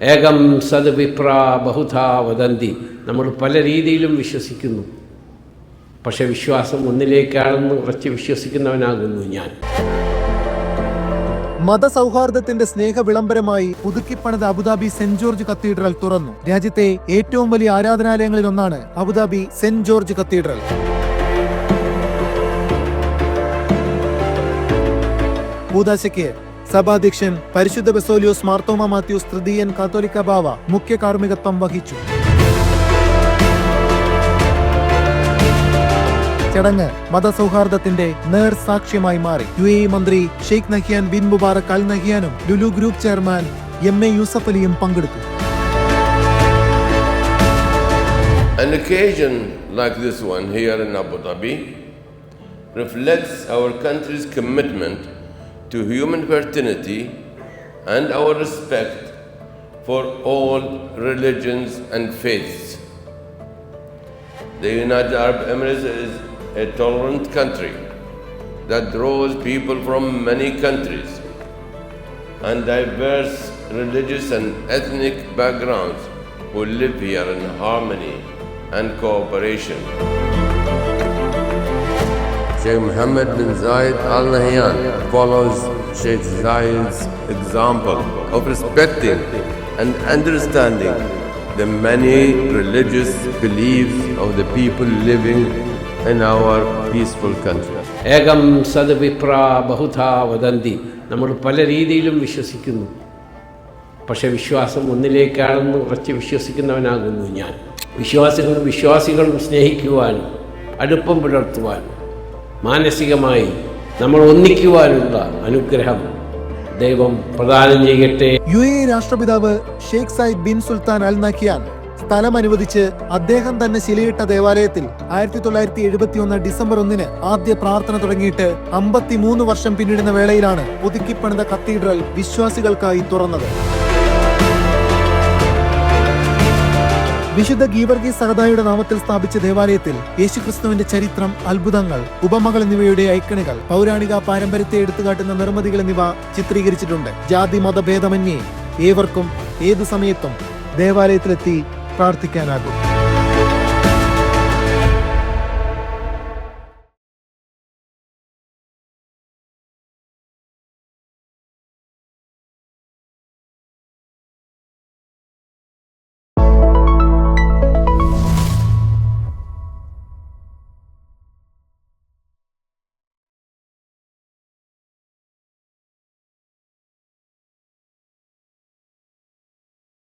ഏകം സദ് വിപ്ര ബഹുധാ വദന്തി. നമ്മൾ പല രീതിയിലും വിശ്വസിക്കുന്നു, പക്ഷെ വിശ്വാസം ഒന്നിലേക്കാണെന്ന് ഉറച്ച് വിശ്വസിക്കുന്നവനാകുന്നു ഞാൻ. മതസൗഹാർദ്ദത്തിന്റെ സ്നേഹ വിളംബരമായി പുതുക്കിപ്പണിത അബുദാബി സെന്റ് ജോർജ് കത്തീഡ്രൽ തുറന്നു. രാജ്യത്തെ ഏറ്റവും വലിയ ആരാധനാലയങ്ങളിൽ ഒന്നാണ് അബുദാബി സെന്റ് ജോർജ് കത്തീഡ്രൽ. കൂദാശയ്ക്ക് സഭാധ്യക്ഷൻ പരിശുദ്ധ ബെസോലിയോസ് മാർത്തോമ മാത്യൂസ് തൃതീയൻ കാത്തോലിക്ക ബാവ മുഖ്യ കാർമ്മികത്വം വഹിച്ചു. ചടങ്ങ് മതസൗഹാർദ്ദത്തിന്റെ നേർസാക്ഷ്യമായി മാറി. UAE മന്ത്രി Sheikh Nahyan bin Mubarak Al നഹിയാനും Lulu group chairman MA Yusuff അലിയും പങ്കെടുത്തു. An occasion like this one here in Abu Dhabi reflects our country's commitment to human fraternity and our respect for all religions and faiths. The United Arab Emirates is a tolerant country that draws people from many countries and diverse religious and ethnic backgrounds who live here in harmony and cooperation. Sheikh Mohammed bin Zayed Al Nahyan follows Sheikh Zayed's example of respecting and understanding the many religious beliefs of the people living in our peaceful country. ഏകം സദ് വിപ്ര ബഹുധാ വദന്തി. നമ്മൾ പല രീതിയിലും വിശ്വസിക്കുന്നു, പക്ഷെ വിശ്വാസം ഒന്നിലേക്കാണെന്ന് ഉറച്ച് വിശ്വസിക്കുന്നവനാകുന്നു ഞാൻ. വിശ്വാസികളും സ്നേഹിക്കുവാനും അടുപ്പം പുലർത്തുവാനും മാനസികമായി നമ്മൾ ഒന്നിക്കുവാനുള്ള അനുഗ്രഹം ദൈവം പ്രദാനം ചെയ്യട്ടെ. UAE രാഷ്ട്രപിതാവ് Sheikh Zayed bin Sultan Al Nahyan സ്ഥലം അനുവദിച്ച് അദ്ദേഹം തന്നെ ശിലയിട്ട ദേവാലയത്തിൽ 1971 ഡിസംബർ 1 ആദ്യ പ്രാർത്ഥന തുടങ്ങിയിട്ട് 53 വർഷം പിന്നിടുന്ന വേളയിലാണ് പുതുക്കിപ്പണിത കത്തീഡ്രൽ വിശ്വാസികൾക്കായി തുറന്നത്. വിശുദ്ധ ഗീവർഗീസ് സഹദായുടെ നാമത്തിൽ സ്ഥാപിച്ച ദേവാലയത്തിൽ യേശുക്രിസ്തുവിന്റെ ചരിത്രം, അത്ഭുതങ്ങൾ, ഉപമകൾ എന്നിവയുടെ ഐക്കണുകൾ, പൗരാണിക പാരമ്പര്യത്തെ എടുത്തുകാട്ടുന്ന നിർമ്മിതികൾ എന്നിവ ചിത്രീകരിച്ചിട്ടുണ്ട്. ജാതി മതഭേദമന്യേ ഏവർക്കും ഏതു സമയത്തും ദേവാലയത്തിലെത്തി പ്രാർത്ഥിക്കാനാകും.